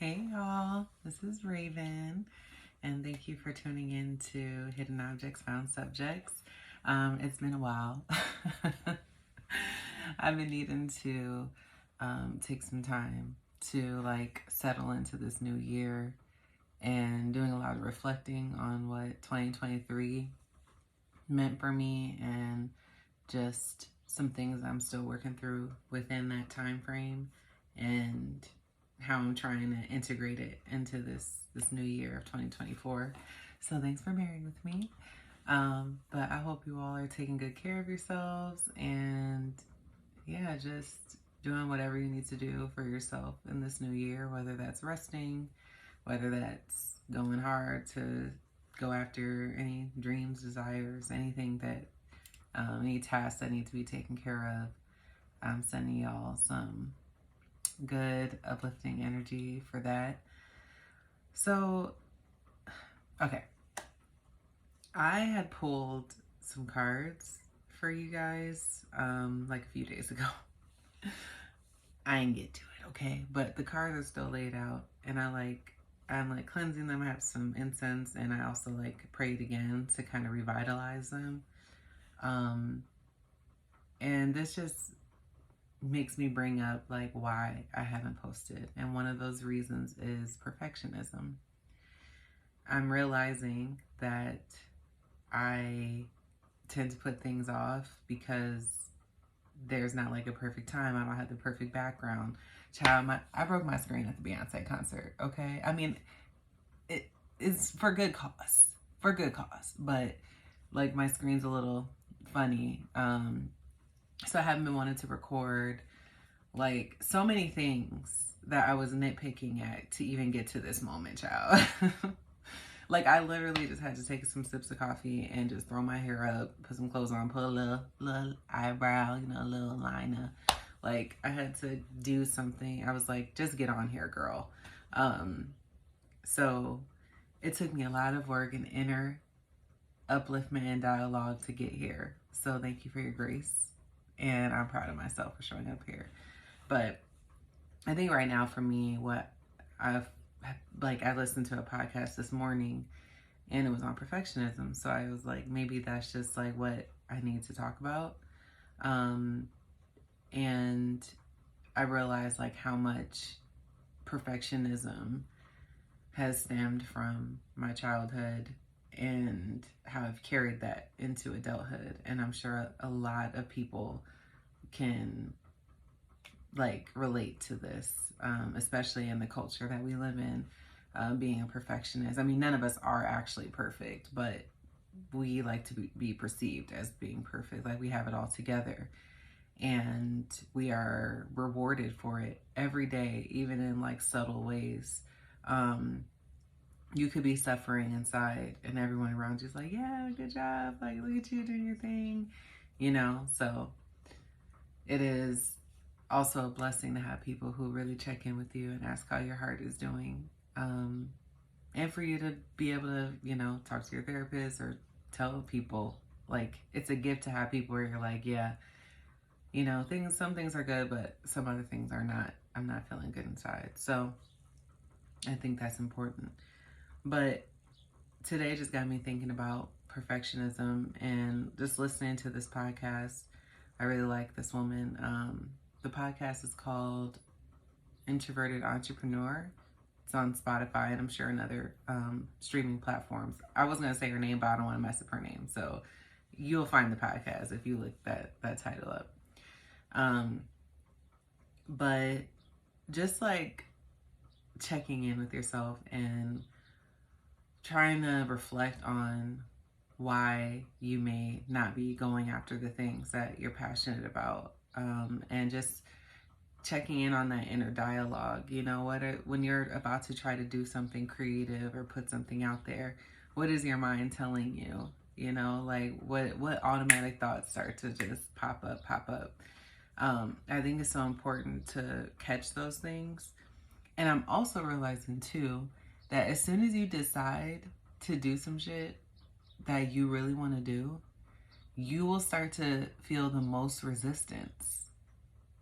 Hey y'all, this is Raven, and thank you for tuning in to Hidden Objects Found Subjects. It's been a while. I've been needing to take some time to settle into this new year and doing a lot of reflecting on what 2023 meant for me and just some things I'm still working through within that time frame and how I'm trying to integrate it into this new year of 2024. So thanks for bearing with me. But I hope you all are taking good care of yourselves and just doing whatever you need to do for yourself in this new year, whether that's resting, whether that's going hard to go after any dreams, desires, anything that any tasks that need to be taken care of. I'm sending y'all some good uplifting energy for that. So, okay. I had pulled some cards for you guys like a few days ago. I didn't get to it, okay? But the cards are still laid out and I'm cleansing them. I have some incense and I also prayed again to kind of revitalize them. And this just makes me bring up why I haven't posted. And one of those reasons is perfectionism. I'm realizing that I tend to put things off because there's not a perfect time. I don't have the perfect background. Child, I broke my screen at the Beyonce concert, okay? I mean, it's for good cause. For good cause. But my screen's a little funny. So I haven't been wanting to record so many things that I was nitpicking at to even get to this moment, child. I literally just had to take some sips of coffee and just throw my hair up, put some clothes on, put a little eyebrow, a little liner. I had to do something. I was just get on here, girl. So it took me a lot of work and inner upliftment and dialogue to get here. So thank you for your grace. And I'm proud of myself for showing up here. But I think right now for me, what I listened to a podcast this morning and it was on perfectionism. So I was maybe that's just what I need to talk about. And I realized how much perfectionism has stemmed from my childhood and how I've carried that into adulthood. And I'm sure a lot of people can relate to this, especially in the culture that we live in, being a perfectionist. I mean, none of us are actually perfect, but we like to be perceived as being perfect, we have it all together. And we are rewarded for it every day, even in subtle ways. You could be suffering inside and everyone around you is yeah, good job, look at you doing your thing, so it is also a blessing to have people who really check in with you and ask how your heart is doing. And for you to be able to, talk to your therapist or tell people, it's a gift to have people where you're yeah, some things are good, but some other things are not. I'm not feeling good inside. So I think that's important. But today just got me thinking about perfectionism and just listening to this podcast. I really like this woman. The podcast is called Introverted Entrepreneur. It's on Spotify and I'm sure in other streaming platforms. I was going to say her name, but I don't want to mess up her name. So you'll find the podcast if you look that title up. But just checking in with yourself and trying to reflect on why you may not be going after the things that you're passionate about, and just checking in on that inner dialogue. When you're about to try to do something creative or put something out there, what is your mind telling you? What automatic thoughts start to just pop up? I think it's so important to catch those things. And I'm also realizing too that as soon as you decide to do some shit that you really want to do, you will start to feel the most resistance.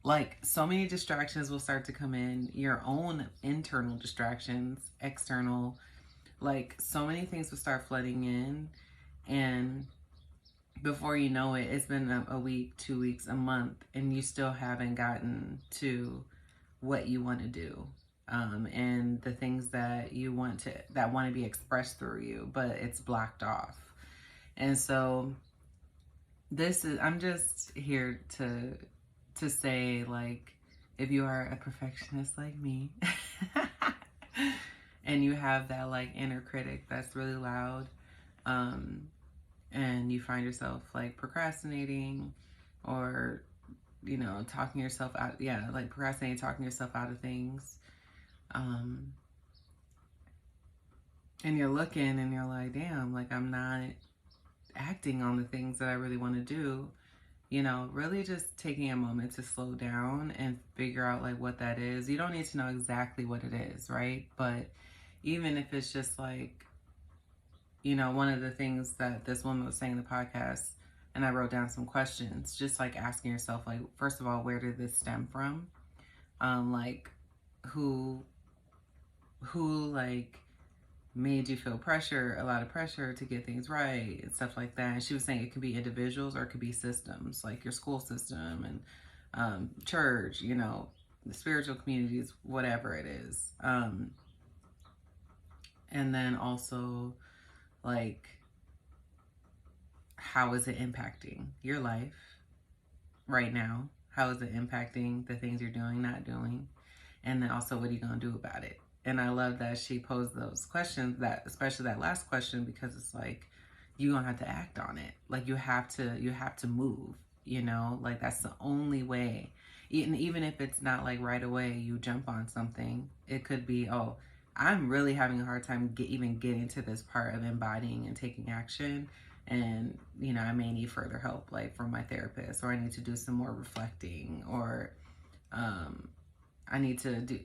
like so many distractions will start to come in, your own internal distractions, external, like so many things will start flooding in. And before you know it, it's been a week, 2 weeks, a month, and you still haven't gotten to what you want to do, and the things that you want to, that want to be expressed through you, but it's blocked off. And so this is, I'm just here to say, like, if you are a perfectionist like me and you have that like inner critic that's really loud, and you find yourself like procrastinating, or talking yourself out, yeah, like procrastinating, talking yourself out of things, and you're looking and you're like, damn, like I'm not acting on the things that I really want to do. Really just taking a moment to slow down and figure out like what that is. You don't need to know exactly what it is, right? But even if it's just like, one of the things that this woman was saying in the podcast, and I wrote down some questions, just like asking yourself, like, first of all, where did this stem from? Like, who like made you feel pressure, a lot of pressure to get things right and stuff like that. And she was saying it could be individuals or it could be systems, like your school system and church, the spiritual communities, whatever it is. And then also, like, how is it impacting your life right now? How is it impacting the things you're doing, not doing? And then also, what are you going to do about it? And I love that she posed those questions, that especially that last question, because it's like, you're going to have to act on it. Like you have to move, like that's the only way. And even if it's not like right away, you jump on something, it could be, oh, I'm really having a hard time even getting to this part of embodying and taking action. And, I may need further help, like from my therapist, or I need to do some more reflecting, or, I need to do,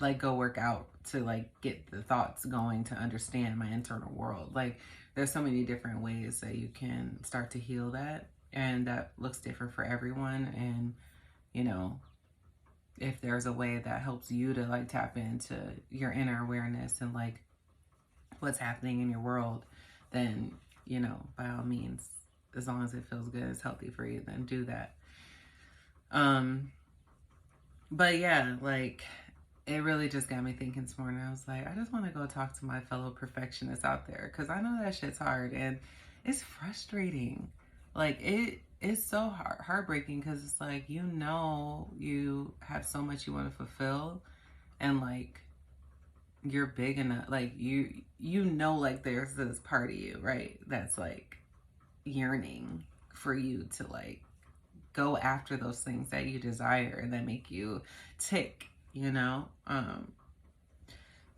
like, go work out to like get the thoughts going to understand my internal world. Like there's so many different ways that you can start to heal that, and that looks different for everyone. And if there's a way that helps you to like tap into your inner awareness and like what's happening in your world, then by all means, as long as it feels good, it's healthy for you, then do that. But yeah, like it really just got me thinking this morning. I was like, I just want to go talk to my fellow perfectionists out there, because I know that shit's hard and it's frustrating. Like it's so heartbreaking, because it's like, you have so much you want to fulfill, and like you're big enough, like like there's this part of you, right, that's like yearning for you to like go after those things that you desire and that make you tick,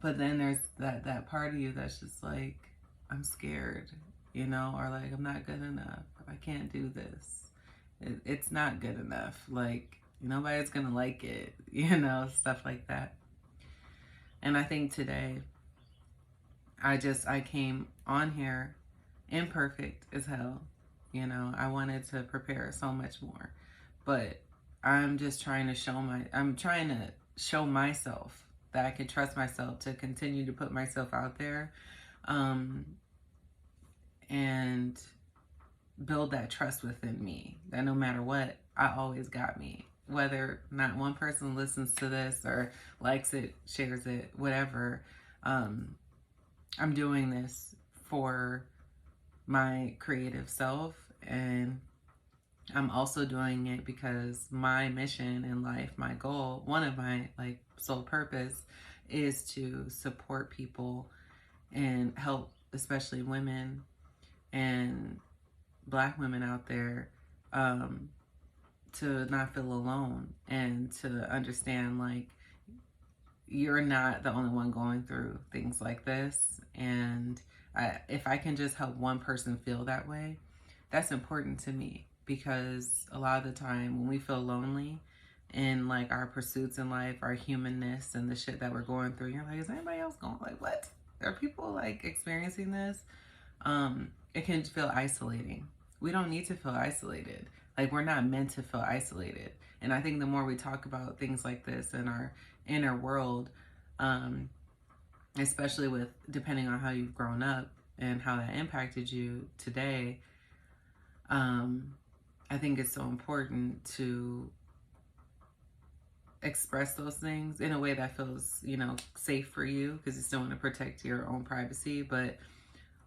but then there's that part of you that's just like, I'm scared, or like, I'm not good enough, I can't do this, it's not good enough, like nobody's gonna like it, stuff like that. And I think today I came on here imperfect as hell. I wanted to prepare so much more, but I'm just trying to I'm trying to show myself that I can trust myself to continue to put myself out there, and build that trust within me, that no matter what, I always got me. Whether not one person listens to this or likes it, shares it, whatever, I'm doing this for my creative self, and I'm also doing it because my mission in life, my goal, one of my like sole purpose, is to support people and help, especially women and Black women out there, to not feel alone, and to understand like you're not the only one going through things like this. And if I can just help one person feel that way, that's important to me, because a lot of the time when we feel lonely in like our pursuits in life, our humanness and the shit that we're going through, you're like, is anybody else going, like, what? Are people like experiencing this? It can feel isolating. We don't need to feel isolated. Like, we're not meant to feel isolated. And I think the more we talk about things like this in our inner world, um, especially with depending on how you've grown up and how that impacted you today, I think it's so important to express those things in a way that feels, safe for you, because you still want to protect your own privacy, but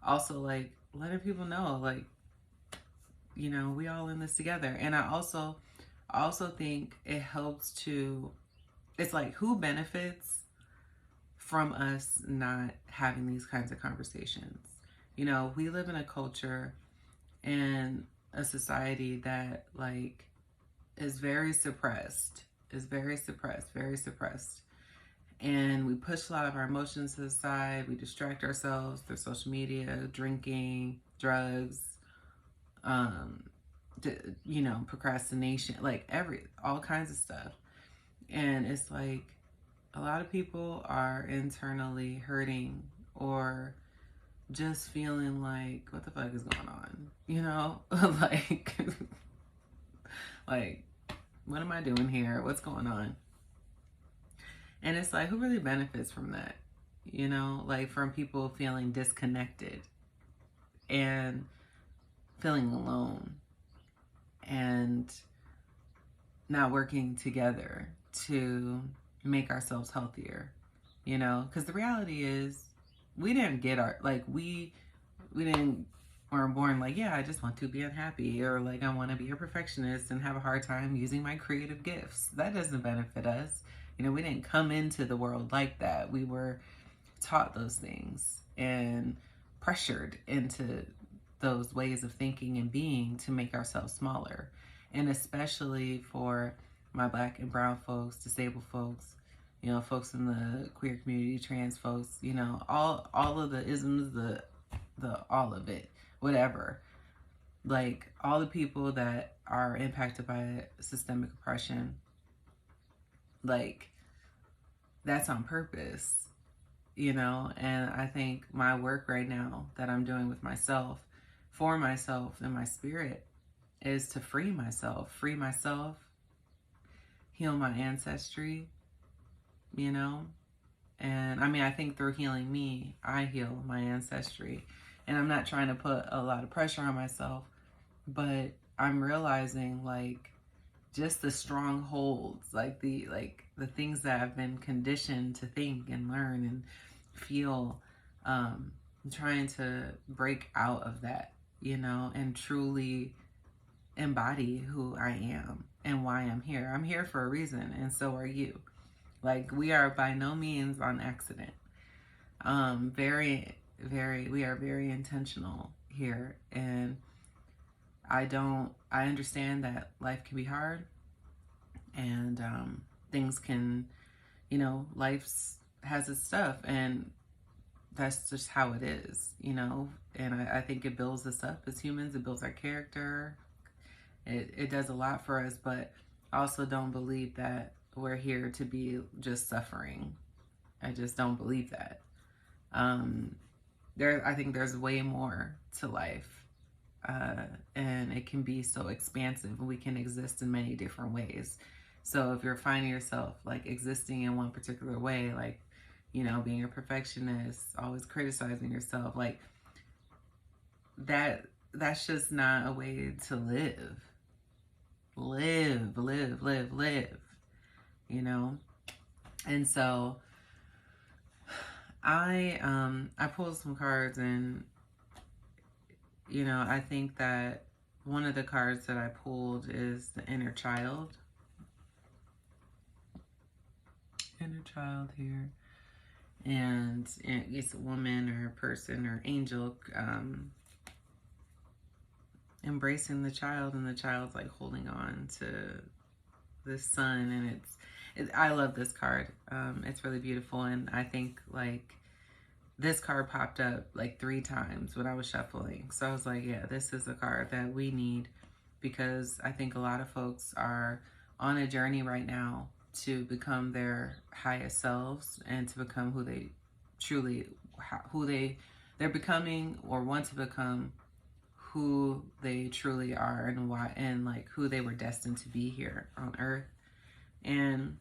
also like letting people know, like, we all in this together. And I also think it helps to, it's like, who benefits from us not having these kinds of conversations? We live in a culture and a society that like is very suppressed, very suppressed. And we push a lot of our emotions to the side. We distract ourselves through social media, drinking, drugs, procrastination, like all kinds of stuff. And it's like a lot of people are internally hurting or just feeling like, what the fuck is going on? Like, like, what am I doing here? What's going on? And it's like, who really benefits from that? Like from people feeling disconnected and feeling alone and not working together to make ourselves healthier, because the reality is we didn't get we didn't weren't born like, yeah, I just want to be unhappy, or like I want to be a perfectionist and have a hard time using my creative gifts. That doesn't benefit us. We didn't come into the world like that. We were taught those things and pressured into those ways of thinking and being to make ourselves smaller. And especially for my Black and brown folks, disabled folks, folks in the queer community, trans folks, all of the isms, the all of it, whatever. Like all the people that are impacted by systemic oppression, like that's on purpose, and I think my work right now that I'm doing with myself, for myself and my spirit, is to free myself, heal my ancestry, and I mean, I think through healing me, I heal my ancestry. And I'm not trying to put a lot of pressure on myself, but I'm realizing like just the strongholds, like the things that I've been conditioned to think and learn and feel. I'm trying to break out of that, and truly embody who I am and why I'm here. I'm here for a reason, and so are you. Like, we are by no means on accident. We are very intentional here. And I understand that life can be hard, and things can, life has its stuff, and that's just how it is, and I think it builds us up as humans. It builds our character. It does a lot for us, but I also don't believe that we're here to be just suffering. I just don't believe that. I think there's way more to life, and it can be so expansive. We can exist in many different ways. So if you're finding yourself like existing in one particular way, like, being a perfectionist, always criticizing yourself, like that's just not a way to live. Live, And so I pulled some cards, and I think that one of the cards that I pulled is the inner child. Inner child here. And it's a woman or a person or angel embracing the child, and the child's like holding on to the sun. And I love this card. It's really beautiful. And I think like this card popped up like 3 times when I was shuffling. So I was like, yeah, this is a card that we need, because I think a lot of folks are on a journey right now to become their highest selves and to become who they truly, they're becoming, or want to become who they truly are and why, and like who they were destined to be here on earth. And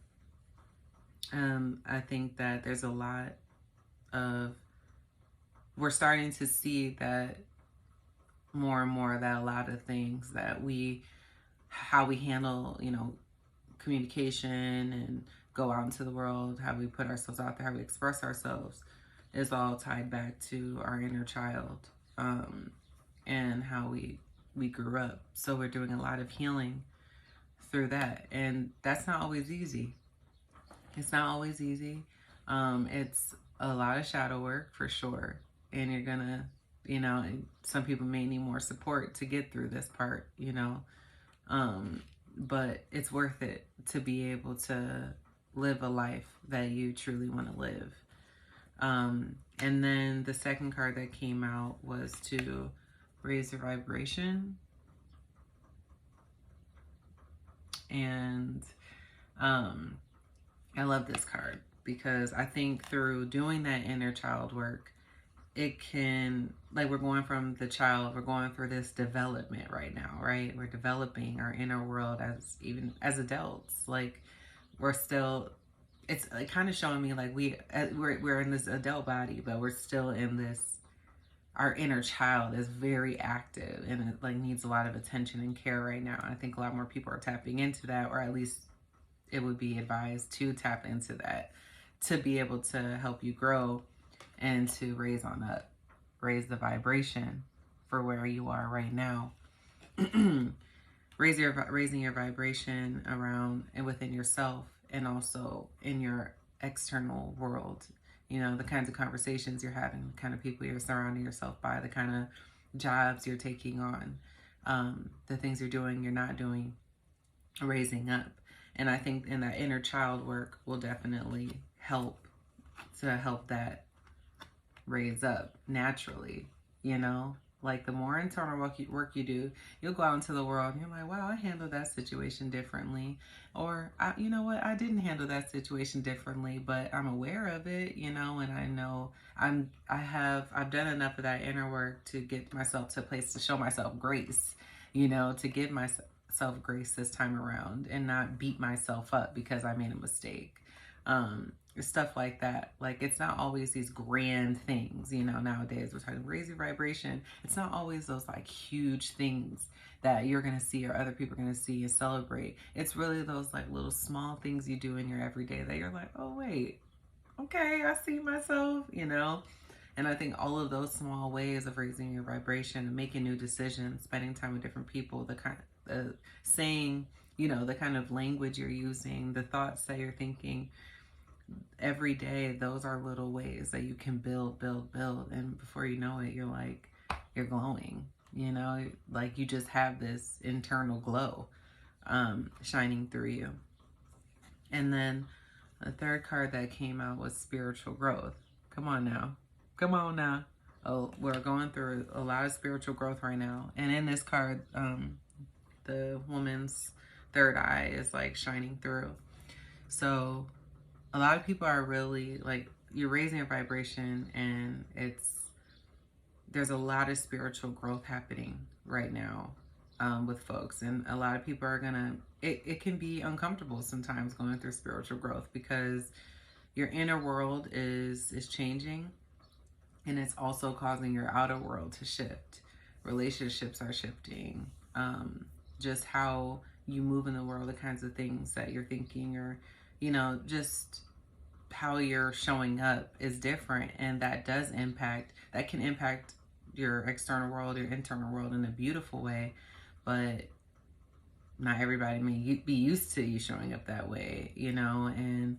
I think that there's a lot of, we're starting to see that more and more, that a lot of things that how we handle, communication and go out into the world, how we put ourselves out there, how we express ourselves, is all tied back to our inner child, and how we grew up. So we're doing a lot of healing through that, and that's not always easy. It's not always easy. It's a lot of shadow work for sure, and you're gonna, some people may need more support to get through this part, but it's worth it to be able to live a life that you truly want to live. And then the second card that came out was to raise your vibration. And I love this card because I think through doing that inner child work, it can, like, we're going from the child, we're going through this development right now, right? We're developing our inner world as adults. Like, we're still, it's like kind of showing me like we're in this adult body, but we're still in this, our inner child is very active and it like needs a lot of attention and care right now. I think a lot more people are tapping into that, or at least it would be advised to tap into that to be able to help you grow and to raise on up, raise the vibration for where you are right now. Raising your vibration around and within yourself, and also in your external world. The kinds of conversations you're having, the kind of people you're surrounding yourself by, the kind of jobs you're taking on, the things you're doing, you're not doing, raising up. And I think in that inner child work will definitely help that raise up naturally, like the more internal work you do, you'll go out into the world and you're like, wow, I handled that situation differently. Or, you know what, I didn't handle that situation differently, but I'm aware of it, and I know I've done enough of that inner work to get myself to a place to show myself grace, to give myself grace this time around and not beat myself up because I made a mistake. Stuff like that. Like, it's not always these grand things, nowadays we're talking raise your vibration. It's not always those like huge things that you're going to see or other people are going to see and celebrate. It's really those like little small things you do in your everyday that you're like, oh wait, okay, I see myself, And I think all of those small ways of raising your vibration and making new decisions, spending time with different people, the kind of saying, the kind of language you're using, the thoughts that you're thinking, every day, those are little ways that you can build, and before you know it, you're glowing, like you just have this internal glow shining through you. And then the third card that came out was spiritual growth. Come on now. Oh, we're going through a lot of spiritual growth right now, and in this card, the woman's third eye is like shining through. So a lot of people are really like, you're raising your vibration, and there's a lot of spiritual growth happening right now with folks, and a lot of people are gonna, it can be uncomfortable sometimes going through spiritual growth because your inner world is changing, and it's also causing your outer world to shift. Relationships are shifting, just how you move in the world, the kinds of things that you're thinking, or just how you're showing up is different, and that can impact your external world, your internal world in a beautiful way, but not everybody may be used to you showing up that way, and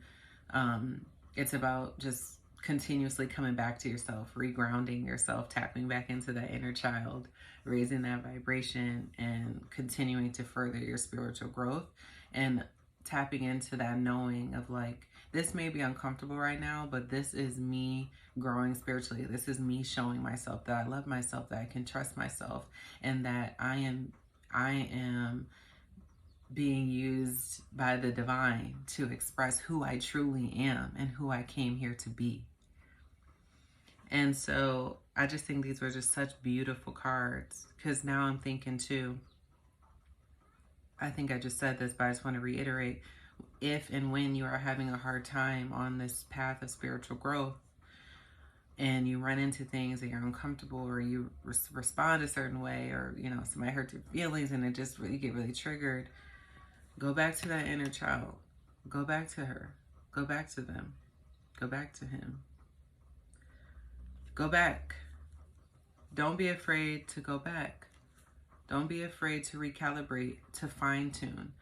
it's about just continuously coming back to yourself, regrounding yourself, tapping back into that inner child, raising that vibration, and continuing to further your spiritual growth, and tapping into that knowing of like, this may be uncomfortable right now, but this is me growing spiritually. This is me showing myself that I love myself, that I can trust myself, and that I am being used by the divine to express who I truly am and who I came here to be. And so I just think these were just such beautiful cards, because now I'm thinking too, I think I just said this, but I just want to reiterate, if and when you are having a hard time on this path of spiritual growth, and you run into things and you're uncomfortable, or you respond a certain way, or somebody hurt your feelings and it just really get really triggered, go back to that inner child. Go back to her. Go back to them. Go back to him. Go back. Don't be afraid to go back. Don't be afraid to recalibrate, to fine tune.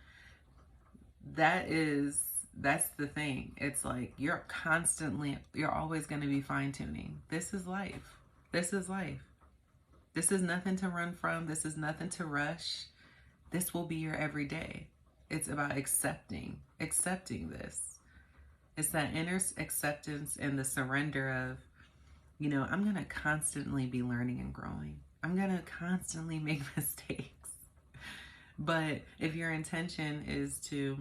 That's the thing. It's like you're always going to be fine tuning. This is life. This is life. This is nothing to run from. This is nothing to rush. This will be your everyday. It's about accepting this. It's that inner acceptance and the surrender of, I'm going to constantly be learning and growing. I'm going to constantly make mistakes. But if your intention is to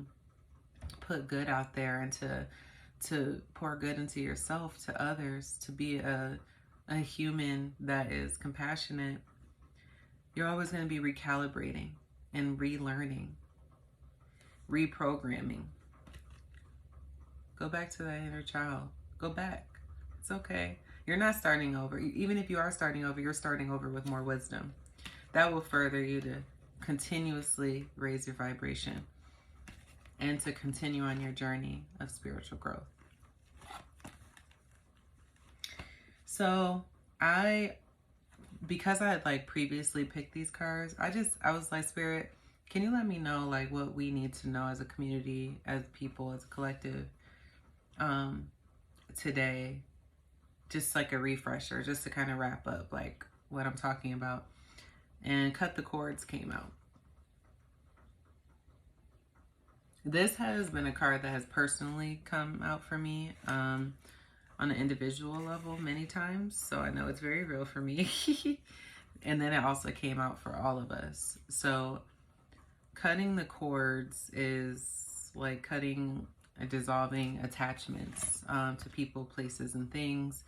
put good out there and to pour good into yourself, to others, to be a human that is compassionate, you're always going to be recalibrating and relearning, reprogramming. Go back to that inner child. Go back. It's okay. You're not starting over. Even if you are starting over, you're starting over with more wisdom. That will further you to continuously raise your vibration and to continue on your journey of spiritual growth. So because I had previously picked these cards, I was like, Spirit, can you let me know what we need to know as a community, as people, as a collective, today, just a refresher, just to kind of wrap up what I'm talking about. And Cut the Cords came out. This has been a card that has personally come out for me on an individual level many times, so I know it's very real for me. And then it also came out for all of us. So cutting the cords is like cutting and dissolving attachments to people, places, and things,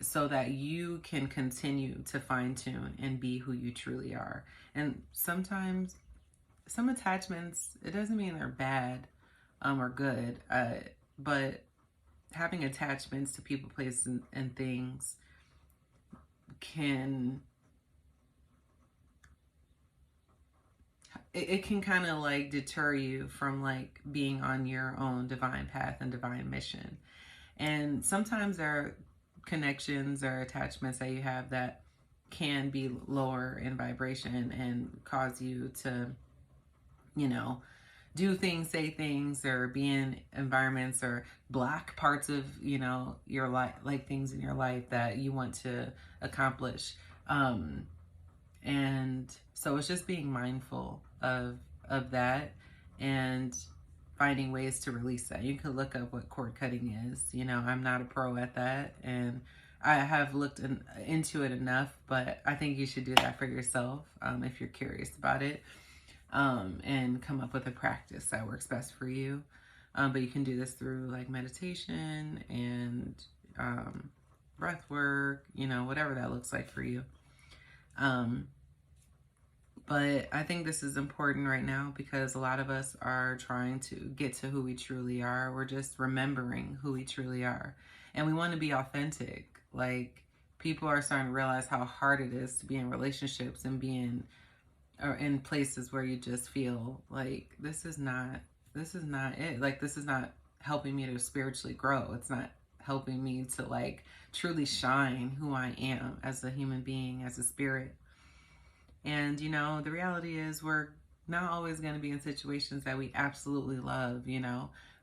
so that you can continue to fine-tune and be who you truly are. And sometimes some attachments, it doesn't mean they're bad or good, but having attachments to people, places, and things can kind of deter you from being on your own divine path and divine mission. And sometimes there are connections or attachments that you have that can be lower in vibration and cause you to, do things, say things, or be in environments or block parts of, your life, things in your life that you want to accomplish. And so it's just being mindful of that and finding ways to release that. You can look up what cord cutting is. I'm not a pro at that, and I have looked into it enough, but I think you should do that for yourself if you're curious about it, and come up with a practice that works best for you. But you can do this through meditation and breath work, whatever that looks like for you. But I think this is important right now because a lot of us are trying to get to who we truly are. We're just remembering who we truly are. And we want to be authentic. People are starting to realize how hard it is to be in relationships and be in places where you just feel this is not it. This is not helping me to spiritually grow. It's not helping me to truly shine who I am as a human being, as a spirit. And, the reality is we're not always going to be in situations that we absolutely love,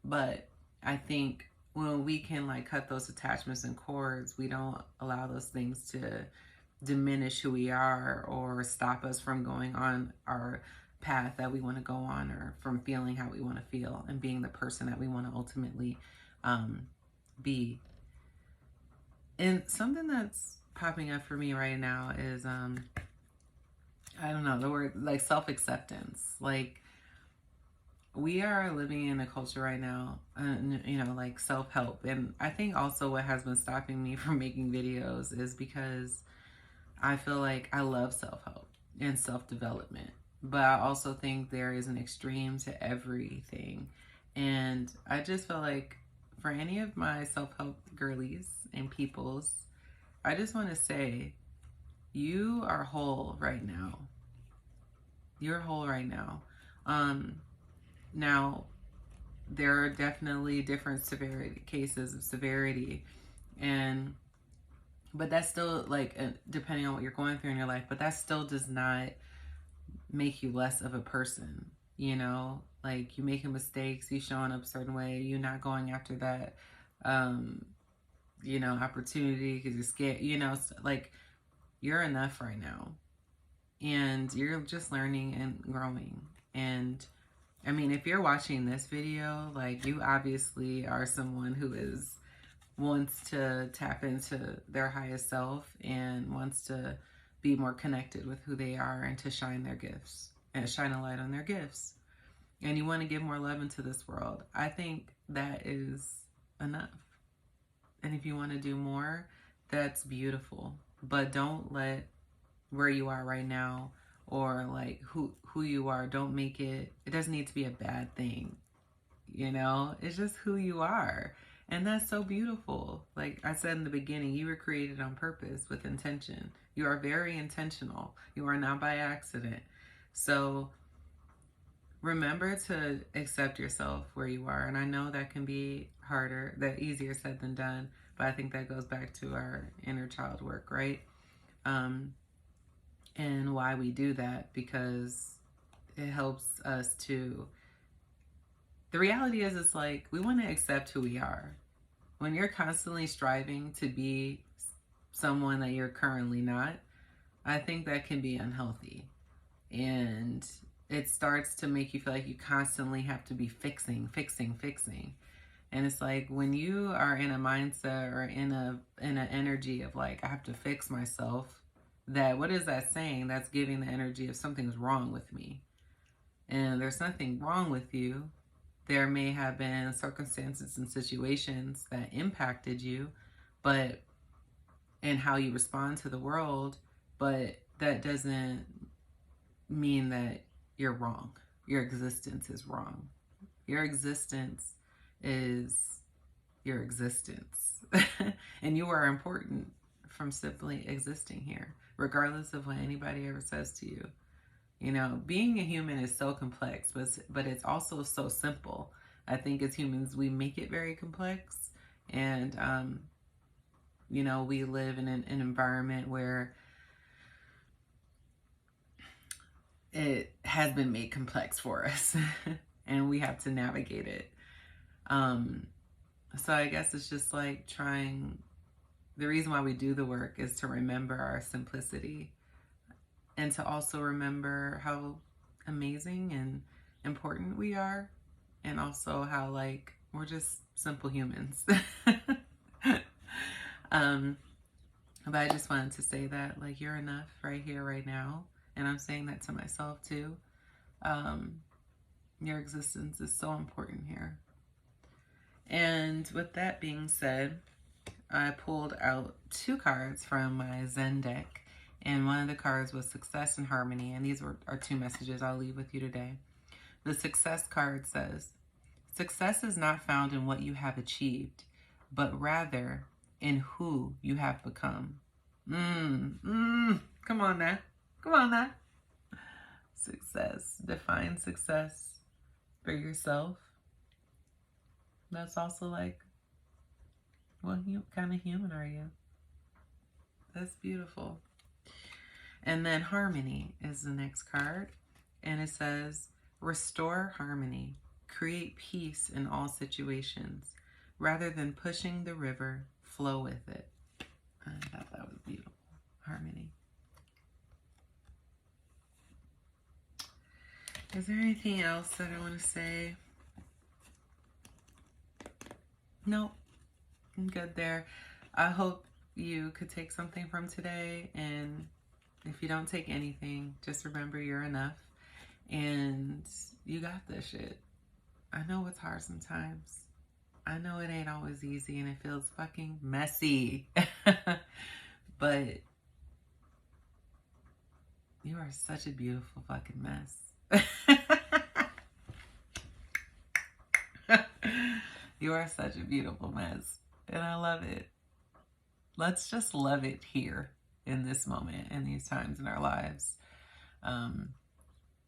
but I think when we can cut those attachments and cords, we don't allow those things to diminish who we are or stop us from going on our path that we want to go on, or from feeling how we want to feel and being the person that we want to ultimately be. And something that's popping up for me right now is I don't know, the word self-acceptance. we are living in a culture right now, like self-help. And I think also what has been stopping me from making videos is because I feel like I love self-help and self-development, but I also think there is an extreme to everything. And I just feel like for any of my self-help girlies and peoples, I just want to say you are whole right now. You're whole right now. Um, Now, there are definitely different severity cases of severity, and but that's still like depending on what you're going through in your life. But that still does not make you less of a person. You know, like you making mistakes, you showing up a certain way, you not going after that, um, opportunity because you're scared. Like you're enough right now, and you're just learning and growing. And I mean, if you're watching this video, like you obviously are someone who wants to tap into their highest self and wants to be more connected with who they are and to shine their gifts and shine a light on their gifts. And you want to give more love into this world. I think that is enough. And if you want to do more, that's beautiful. But don't let where you are right now or like who you are, don't make it doesn't need to be a bad thing. It's just who you are. And that's so beautiful. Like I said in the beginning, you were created on purpose with intention. You are very intentional. You are not by accident. So remember to accept yourself where you are. And I know that can be harder, that easier said than done, but I think that goes back to our inner child work, right? And why we do that, because it helps us to, the reality is it's like we want to accept who we are. When you're constantly striving to be someone that you're currently not, I think that can be unhealthy. And it starts to make you feel like you constantly have to be fixing. And it's like when you are in a mindset or in an energy of like I have to fix myself, that what is that saying? That's giving the energy of something's wrong with me. And there's nothing wrong with you. There may have been circumstances and situations that impacted you, but and how you respond to the world, but that doesn't mean that you're wrong. Your existence is wrong. Your existence is your existence. And you are important from simply existing here, regardless of what anybody ever says to you. Being a human is so complex, but it's also so simple. I think as humans, we make it very complex. And, we live in an environment where it has been made complex for us and we have to navigate it. So I guess it's just like the reason why we do the work is to remember our simplicity and to also remember how amazing and important we are, and also how like we're just simple humans. But I just wanted to say that like you're enough right here, right now, and I'm saying that to myself too. Your existence is so important here. And with that being said, I pulled out 2 cards from my Zen deck, and one of the cards was Success and Harmony, and these are 2 messages I'll leave with you today. The Success card says, success is not found in what you have achieved, but rather in who you have become. Come on now. Success. Define success for yourself. That's also like, what kind of human are you? That's beautiful. And then Harmony is the next card. And it says, restore harmony. Create peace in all situations. Rather than pushing the river, flow with it. I thought that was beautiful. Harmony. Is there anything else that I want to say? Nope. I'm good there. I hope you could take something from today, and if you don't take anything, just remember you're enough and you got this shit. I know it's hard sometimes. I know it ain't always easy and it feels fucking messy. But you are such a beautiful fucking mess. You are such a beautiful mess. And I love it. Let's just love it here in this moment, in these times in our lives.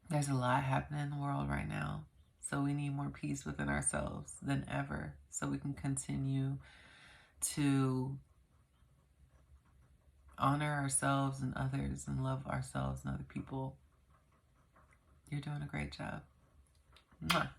There's a lot happening in the world right now. So we need more peace within ourselves than ever so we can continue to honor ourselves and others and love ourselves and other people. You're doing a great job. Mwah.